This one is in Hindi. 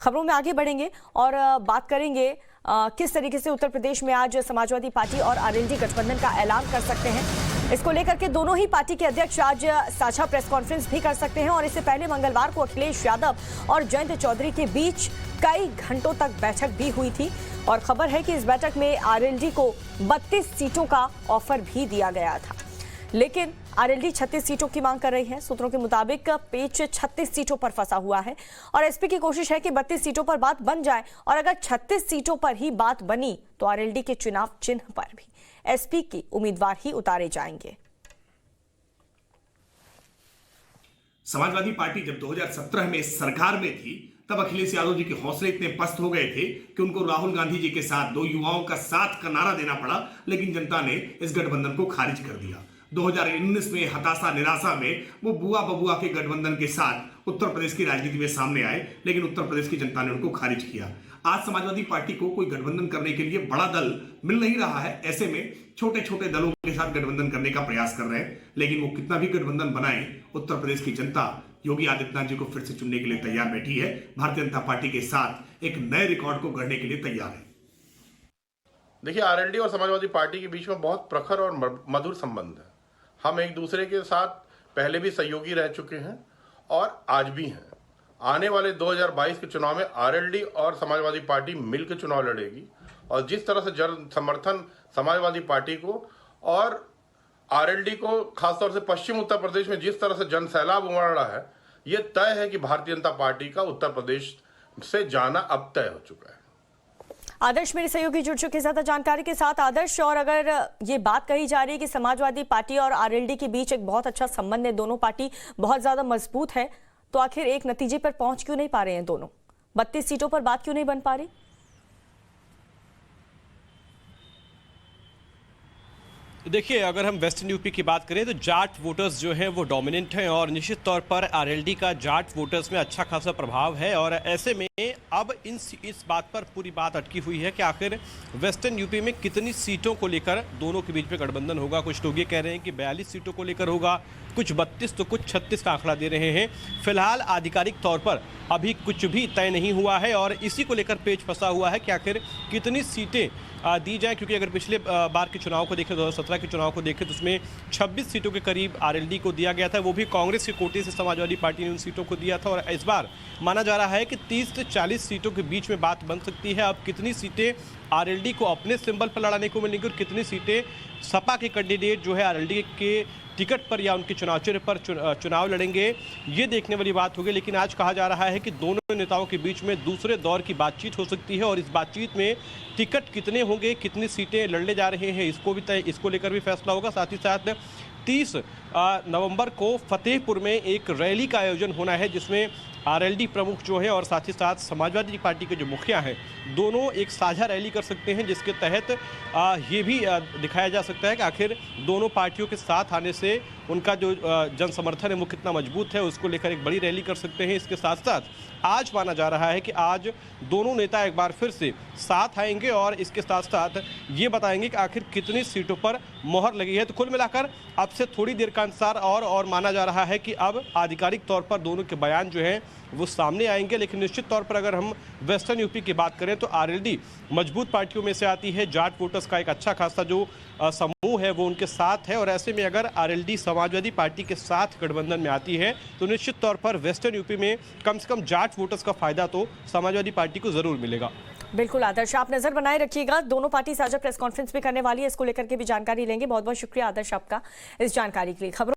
खबरों में आगे बढ़ेंगे और बात करेंगे किस तरीके से उत्तर प्रदेश में आज समाजवादी पार्टी और आरएलडी गठबंधन का ऐलान कर सकते हैं। इसको लेकर के दोनों ही पार्टी के अध्यक्ष आज साझा प्रेस कॉन्फ्रेंस भी कर सकते हैं और इससे पहले मंगलवार को अखिलेश यादव और जयंत चौधरी के बीच कई घंटों तक बैठक भी हुई थी और खबर है कि इस बैठक में आरएलडी को 32 सीटों का ऑफर भी दिया गया था, लेकिन आरएलडी 36 सीटों की मांग कर रही है। सूत्रों के मुताबिक पेच 36 सीटों पर फंसा हुआ है और एसपी की कोशिश है कि 32 सीटों पर बात बन जाए और अगर 36 सीटों पर ही बात बनी तो आरएलडी के चुनाव चिन्ह पर भी एसपी की उम्मीदवार ही उतारे जाएंगे। समाजवादी पार्टी जब 2017 में सरकार में थी तब अखिलेश यादव जी के हौसले इतने पस्त हो गए थे कि उनको राहुल गांधी जी के साथ दो युवाओं का साथ का नारा देना पड़ा, लेकिन जनता ने इस गठबंधन को खारिज कर दिया। 2019 में हताशा निराशा में वो बुआ बबुआ के गठबंधन के साथ उत्तर प्रदेश की राजनीति में सामने आए, लेकिन उत्तर प्रदेश की जनता ने उनको खारिज किया। आज समाजवादी पार्टी को कोई गठबंधन करने के लिए बड़ा दल मिल नहीं रहा है। ऐसे में छोटे छोटे दलों के साथ गठबंधन करने का प्रयास कर रहे हैं, लेकिन वो कितना भी गठबंधन बनाए, उत्तर प्रदेश की जनता योगी आदित्यनाथ जी को फिर से चुनने के लिए तैयार बैठी है। भारतीय जनता पार्टी के साथ एक नए रिकॉर्ड को गढ़ने के लिए तैयार है। देखिए, आरएलडी और समाजवादी पार्टी के बीच में बहुत प्रखर और मधुर संबंध है। हम एक दूसरे के साथ पहले भी सहयोगी रह चुके हैं और आज भी हैं। आने वाले 2022 के चुनाव में आरएलडी और समाजवादी पार्टी मिलकर चुनाव लड़ेगी और जिस तरह से जन समर्थन समाजवादी पार्टी को और आरएलडी को खासतौर से पश्चिम उत्तर प्रदेश में जिस तरह से जन सैलाब उमड़ रहा है, ये तय है कि भारतीय जनता पार्टी का उत्तर प्रदेश से जाना अब तय हो चुका है। आदर्श मेरे सहयोगी जुड़ चुके ज्यादा जानकारी के साथ। आदर्श, और अगर ये बात कही जा रही है कि समाजवादी पार्टी और आरएलडी के बीच एक बहुत अच्छा संबंध है, दोनों पार्टी बहुत ज्यादा मजबूत है, तो आखिर एक नतीजे पर पहुंच क्यों नहीं पा रहे हैं दोनों? 32 सीटों पर बात क्यों नहीं बन पा रही? देखिए, अगर हम वेस्टर्न यूपी की बात करें तो जाट वोटर्स जो हैं वो डोमिनेंट हैं और निश्चित तौर पर आरएलडी का जाट वोटर्स में अच्छा खासा प्रभाव है और ऐसे में अब इस बात पर पूरी बात अटकी हुई है कि आखिर वेस्टर्न यूपी में कितनी सीटों को लेकर दोनों के बीच में गठबंधन होगा। कुछ लोग ये कह रहे हैं कि 42 सीटों को लेकर होगा, कुछ 32 तो कुछ 36 का आंकड़ा दे रहे हैं। फिलहाल आधिकारिक तौर पर अभी कुछ भी तय नहीं हुआ है और इसी को लेकर पेच फंसा हुआ है कि आखिर कितनी सीटें दी जाए, क्योंकि अगर पिछले बार के चुनाव को देखें, 2017 के चुनाव को देखें तो उसमें 26 सीटों के करीब आरएलडी को दिया गया था, वो भी कांग्रेस के कोटे से समाजवादी पार्टी ने उन सीटों को दिया था और इस बार माना जा रहा है कि 30 से 40 सीटों के बीच में बात बन सकती है। अब कितनी सीटें आरएलडी को अपने सिंबल पर लड़ाने को मिलेंगी और कितनी सीटें सपा के कैंडिडेट जो है आरएलडी के टिकट पर या उनके चुनाव चिन्ह पर चुनाव लड़ेंगे, ये देखने वाली बात होगी। लेकिन आज कहा जा रहा है कि दोनों नेताओं के बीच में दूसरे दौर की बातचीत हो सकती है और इस बातचीत में टिकट कितने होंगे, कितनी सीटें लड़ने जा रहे हैं, इसको लेकर भी फैसला होगा। साथ ही साथ 30 नवंबर को फतेहपुर में एक रैली का आयोजन होना है जिसमें आरएलडी प्रमुख जो है और साथ ही साथ समाजवादी पार्टी के जो मुखिया हैं दोनों एक साझा रैली कर सकते हैं, जिसके तहत ये भी दिखाया जा सकता है कि आखिर दोनों पार्टियों के साथ आने से उनका जो जन समर्थन है वो कितना मजबूत है, उसको लेकर एक बड़ी रैली कर सकते हैं। इसके साथ साथ आज माना जा रहा है कि आज दोनों नेता एक बार फिर से साथ आएंगे और इसके साथ साथ ये बताएंगे कि आखिर कितनी सीटों पर मोहर लगी है। तो कुल मिलाकर अब से थोड़ी देर का अंतराल और माना जा रहा है कि अब आधिकारिक तौर पर दोनों के बयान जो हैं वो सामने आएंगे। लेकिन निश्चित तौर पर अगर हम वेस्टर्न यूपी की बात करें तो आरएलडी मजबूत पार्टियों में से आती है, जाट वोटर्स का एक अच्छा खासा जो समूह है वो उनके साथ है और ऐसे में अगर आरएलडी समाजवादी पार्टी के साथ गठबंधन में आती है तो निश्चित तौर पर वेस्टर्न यूपी में कम से कम जाट वोटर्स का फायदा तो समाजवादी पार्टी को जरूर मिलेगा। बिल्कुल आदर्श, आप नजर बनाए रखिएगा। दोनों पार्टी साझा प्रेस कॉन्फ्रेंस भी करने वाली है, इसको लेकर के भी जानकारी लेंगे। बहुत बहुत शुक्रिया आदर्श आपका इस जानकारी के लिए। खबरों